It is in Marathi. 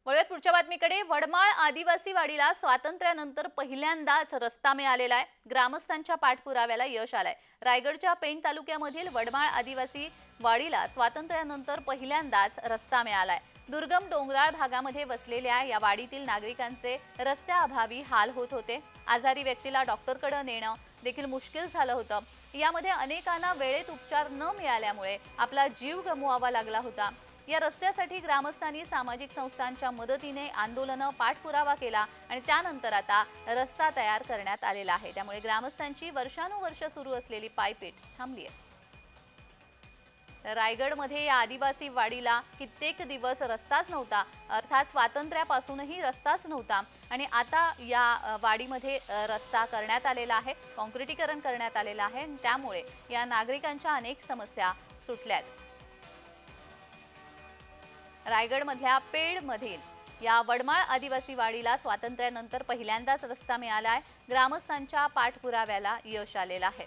वळूयात पुढच्या बातमीकडे। वडमाळ आदिवासी वाडीला स्वातंत्र्यानंतर पहिल्यांदाच रस्ता मिळालेला आहे। ग्रामस्थांच्या पाठपुराव्याला यश आलंय। रायगडच्या पेण तालुक्यामधील वडमाळ आदिवासी वाडीला स्वातंत्र्यानंतर पहिल्यांदाच रस्ता मिळालाय। दुर्गम डोंगराळ भागामध्ये वसलेल्या या वाडीतील नागरिकांचे रस्त्याअभावी हाल होत होते। आजारी व्यक्तीला डॉक्टरकडे नेणं देखील मुश्किल झालं होतं। यामध्ये अनेकांना वेळेत उपचार न मिळाल्यामुळे आपला जीव गमवावा लागला होता। या रस्त्यासाठी ग्रामस्थांनी सामाजिक संस्थांच्या मदतीने आंदोलन पाठपुरावा केला आणि त्यानंतर आता रस्ता तयार करण्यात आलेला आहे। त्यामुळे ग्रामस्थांची वर्षानुवर्ष सुरू असलेली पायपीट थांबली आहे। रायगडमध्ये या आदिवासी वाडीला कित्येक दिवस रस्ताच नव्हता, अर्थात स्वातंत्र्यापासूनही रस्ताच नव्हता आणि आता या वाडीमध्ये रस्ता करण्यात आलेला आहे, काँक्रिटीकरण करण्यात आलेलं आहे आणि त्यामुळे या नागरिकांच्या अनेक समस्या सुटल्यात। रायगडमधल्या पेडमधील या वडमाळ आदिवासी वाडीला स्वातंत्र्यानंतर पहिल्यांदाच रस्ता मिळाला आहे। ग्रामस्थांच्या पाठपुराव्याला यश आलेलं आहे।